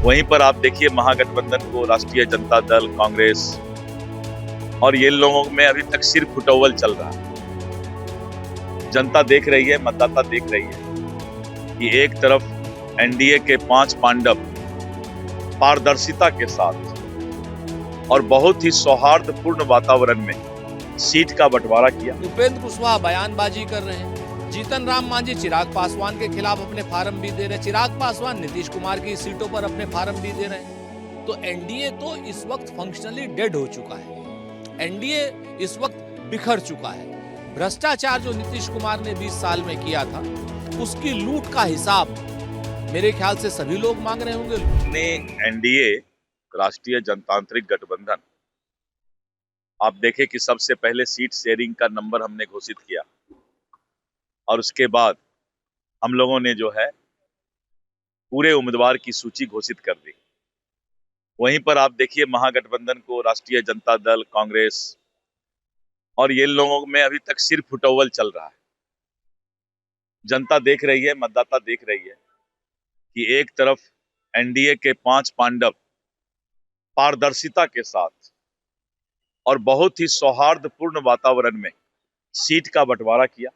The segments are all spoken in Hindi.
वहीं पर आप देखिए महागठबंधन को राष्ट्रीय जनता दल, कांग्रेस और ये लोगों में अभी तक सिर फुटौवल चल रहा है। जनता देख रही है, मतदाता देख रही है कि एक तरफ एनडीए के 5 पांडव पारदर्शिता के साथ और बहुत ही सौहार्दपूर्ण वातावरण में सीट का बंटवारा किया। उपेंद्र कुशवाहा बयानबाजी कर रहे हैं, जीतन राम मांझी चिराग पासवान के खिलाफ अपने फार्म भी दे रहे हैं, चिराग पासवान नीतीश कुमार की सीटों पर अपने फार्म भी दे रहे हैं। तो एनडीए तो इस वक्त फंक्शनली डेड हो चुका है, एनडीए इस वक्त बिखर चुका है। भ्रष्टाचार जो नीतीश कुमार ने 20 साल में किया था, उसकी लूट का हिसाब मेरे ख्याल से सभी लोग मांग रहे होंगे। एनडीए राष्ट्रीय जनतांत्रिक गठबंधन, आप देखें कि सबसे पहले सीट शेयरिंग का नंबर हमने घोषित किया और उसके बाद हम लोगों ने जो है पूरे उम्मीदवार की सूची घोषित कर दी। वहीं पर आप देखिए महागठबंधन को राष्ट्रीय जनता दल, कांग्रेस और ये लोगों में अभी तक सिर फुटौवल चल रहा है। जनता देख रही है, मतदाता देख रही है कि एक तरफ एनडीए के 5 पांडव पारदर्शिता के साथ और बहुत ही सौहार्दपूर्ण वातावरण में सीट का बंटवारा किया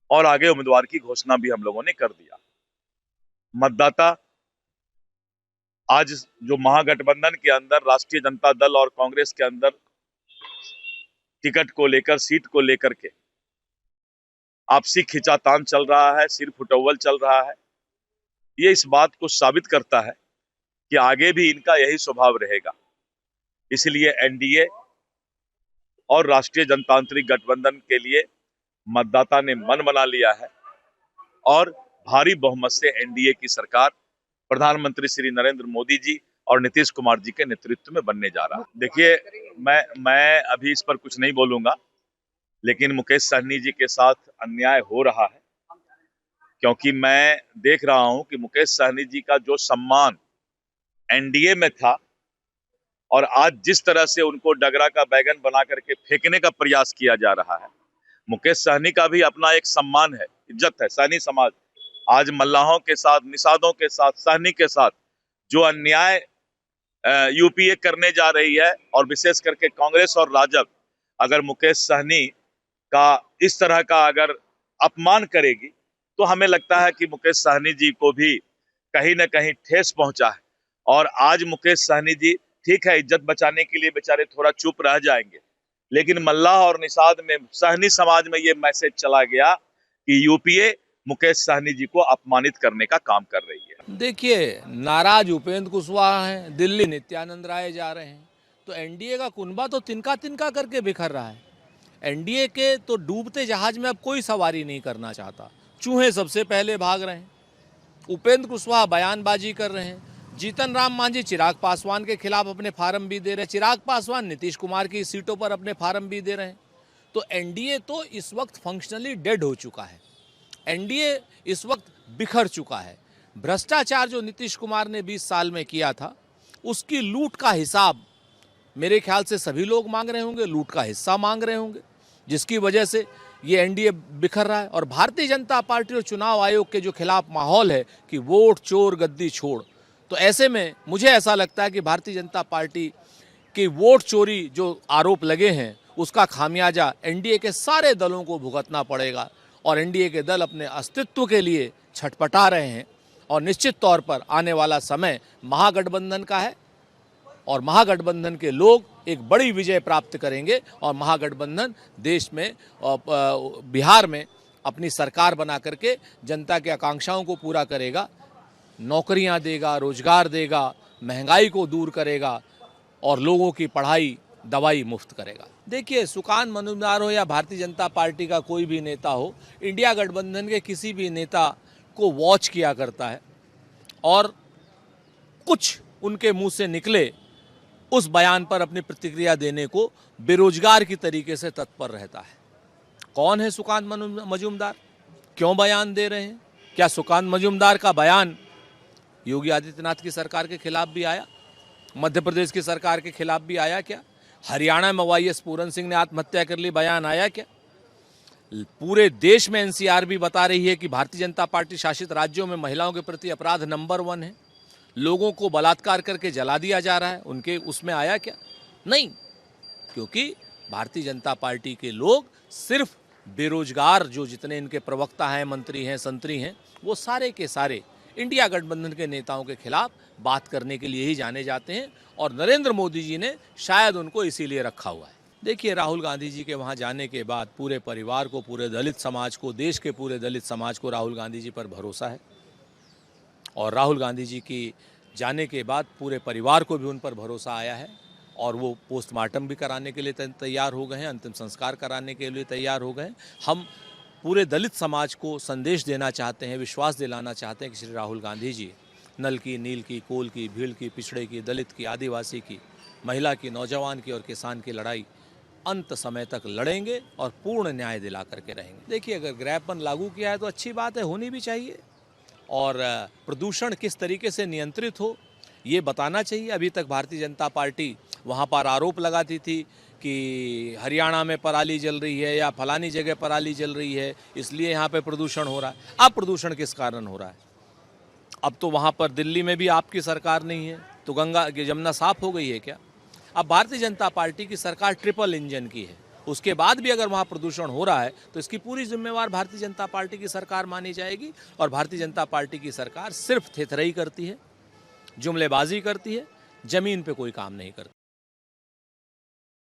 और आगे उम्मीदवार की घोषणा भी हम लोगों ने कर दिया। मतदाता आज जो महागठबंधन के अंदर राष्ट्रीय जनता दल और कांग्रेस के अंदर टिकट को लेकर, सीट को लेकर के आपसी खिंचातान चल रहा है, सिर फुटौवल चल रहा है, ये इस बात को साबित करता है कि आगे भी इनका यही स्वभाव रहेगा। इसलिए एनडीए और राष्ट्रीय जनतांत्रिक गठबंधन के लिए मतदाता ने मन बना लिया है और भारी बहुमत से एनडीए की सरकार प्रधानमंत्री श्री नरेंद्र मोदी जी और नीतीश कुमार जी के नेतृत्व में बनने जा रहा है। देखिए, मैं अभी इस पर कुछ नहीं बोलूंगा, लेकिन मुकेश सहनी जी के साथ अन्याय हो रहा है, क्योंकि मैं देख रहा हूं कि मुकेश सहनी जी का जो सम्मान एनडीए में था और आज जिस तरह से उनको डगरा का बैगन बना करके फेंकने का प्रयास किया जा रहा है। मुकेश सहनी का भी अपना एक सम्मान है, इज्जत है। सहनी समाज आज मल्लाहों के साथ, निषादों के साथ, सहनी के साथ जो अन्याय यूपीए करने जा रही है और विशेष करके कांग्रेस और राजग अगर मुकेश सहनी का इस तरह का अगर अपमान करेगी तो हमें लगता है कि मुकेश सहनी जी को भी कहीं ना कहीं ठेस पहुंचा है। और आज मुकेश सहनी जी ठीक है, इज्जत बचाने के लिए बेचारे थोड़ा चुप रह जाएंगे, लेकिन मल्लाह और निषाद में, सहनी समाज में ये मैसेज चला गया कि यूपीए मुकेश सहनी जी को अपमानित करने का काम कर रही है। देखिए, नाराज उपेंद्र कुशवाहा हैं, दिल्ली नित्यानंद राय जा रहे हैं, तो एनडीए का कुनबा तो तिनका तिनका करके बिखर रहा है। एनडीए के तो डूबते जहाज में अब कोई सवारी नहीं करना चाहता, चूहे सबसे पहले भाग रहे हैं। उपेंद्र कुशवाहा बयानबाजी कर रहे हैं, जीतन राम मांझी चिराग पासवान के खिलाफ अपने फार्म भी दे रहे हैं, चिराग पासवान नीतीश कुमार की सीटों पर अपने फार्म भी दे रहे हैं। तो एनडीए तो इस वक्त फंक्शनली डेड हो चुका है, एनडीए इस वक्त बिखर चुका है। भ्रष्टाचार जो नीतीश कुमार ने 20 साल में किया था, उसकी लूट का हिसाब मेरे ख्याल से सभी लोग मांग रहे होंगे, लूट का हिस्सा मांग रहे होंगे, जिसकी वजह से ये एनडीए बिखर रहा है। और भारतीय जनता पार्टी और चुनाव आयोग के जो खिलाफ माहौल है कि वोट चोर गद्दी छोड़, तो ऐसे में मुझे ऐसा लगता है कि भारतीय जनता पार्टी की वोट चोरी जो आरोप लगे हैं, उसका खामियाजा एनडीए के सारे दलों को भुगतना पड़ेगा। और एनडीए के दल अपने अस्तित्व के लिए छटपटा रहे हैं और निश्चित तौर पर आने वाला समय महागठबंधन का है और महागठबंधन के लोग एक बड़ी विजय प्राप्त करेंगे और महागठबंधन देश में, बिहार में अपनी सरकार बना करके जनता की आकांक्षाओं को पूरा करेगा, नौकरियां देगा, रोजगार देगा, महंगाई को दूर करेगा और लोगों की पढ़ाई दवाई मुफ्त करेगा। देखिए, सुकान मजूमदार हो या भारतीय जनता पार्टी का कोई भी नेता हो, इंडिया गठबंधन के किसी भी नेता को वॉच किया करता है और कुछ उनके मुंह से निकले उस बयान पर अपनी प्रतिक्रिया देने को बेरोजगार की तरीके से तत्पर रहता है। कौन है सुकान मजूमदार, क्यों बयान दे रहे हैं? क्या सुकान मजूमदार का बयान योगी आदित्यनाथ की सरकार के खिलाफ भी आया, मध्य प्रदेश की सरकार के खिलाफ भी आया क्या? हरियाणा में वाईएस पूरन सिंह ने आत्महत्या कर ली, बयान आया क्या? पूरे देश में एनसीआर भी बता रही है कि भारतीय जनता पार्टी शासित राज्यों में महिलाओं के प्रति अपराध नंबर 1 है। लोगों को बलात्कार करके जला दिया जा रहा है, उनके उसमें आया क्या? नहीं, क्योंकि भारतीय जनता पार्टी के लोग सिर्फ बेरोजगार जो जितने इनके प्रवक्ता हैं, मंत्री हैं, संतरी हैं, वो सारे के सारे इंडिया गठबंधन के नेताओं के खिलाफ बात करने के लिए ही जाने जाते हैं और नरेंद्र मोदी जी ने शायद उनको इसीलिए रखा हुआ है। देखिए, राहुल गांधी जी के वहाँ जाने के बाद पूरे परिवार को, पूरे दलित समाज को, देश के पूरे दलित समाज को राहुल गांधी जी पर भरोसा है और राहुल गांधी जी की जाने के बाद पूरे परिवार को भी उन पर भरोसा आया है और वो पोस्टमार्टम भी कराने के लिए तैयार हो गए हैं, अंतिम संस्कार कराने के लिए तैयार हो गए हैं। हम पूरे दलित समाज को संदेश देना चाहते हैं, विश्वास दिलाना चाहते हैं कि श्री राहुल गांधी जी नल की, नील की, कोल की, भील की, पिछड़े की, दलित की, आदिवासी की, महिला की, नौजवान की और किसान की लड़ाई अंत समय तक लड़ेंगे और पूर्ण न्याय दिला करके रहेंगे। देखिए, अगर ग्रैब लागू किया है तो अच्छी बात है, होनी भी चाहिए और प्रदूषण किस तरीके से नियंत्रित हो ये बताना चाहिए। अभी तक भारतीय जनता पार्टी वहाँ पर आरोप लगाती थी कि हरियाणा में पराली जल रही है या फलानी जगह पराली जल रही है, इसलिए यहाँ पे प्रदूषण हो रहा है। अब प्रदूषण किस कारण हो रहा है? अब तो वहाँ पर दिल्ली में भी आपकी सरकार नहीं है, तो गंगा यमुना साफ हो गई है क्या? अब भारतीय जनता पार्टी की सरकार ट्रिपल इंजन की है, उसके बाद भी अगर वहाँ प्रदूषण हो रहा है तो इसकी पूरी जिम्मेवार भारतीय जनता पार्टी की सरकार मानी जाएगी। और भारतीय जनता पार्टी की सरकार सिर्फ थेथरई करती है, जुमलेबाजी करती है, जमीन पे कोई काम नहीं करती।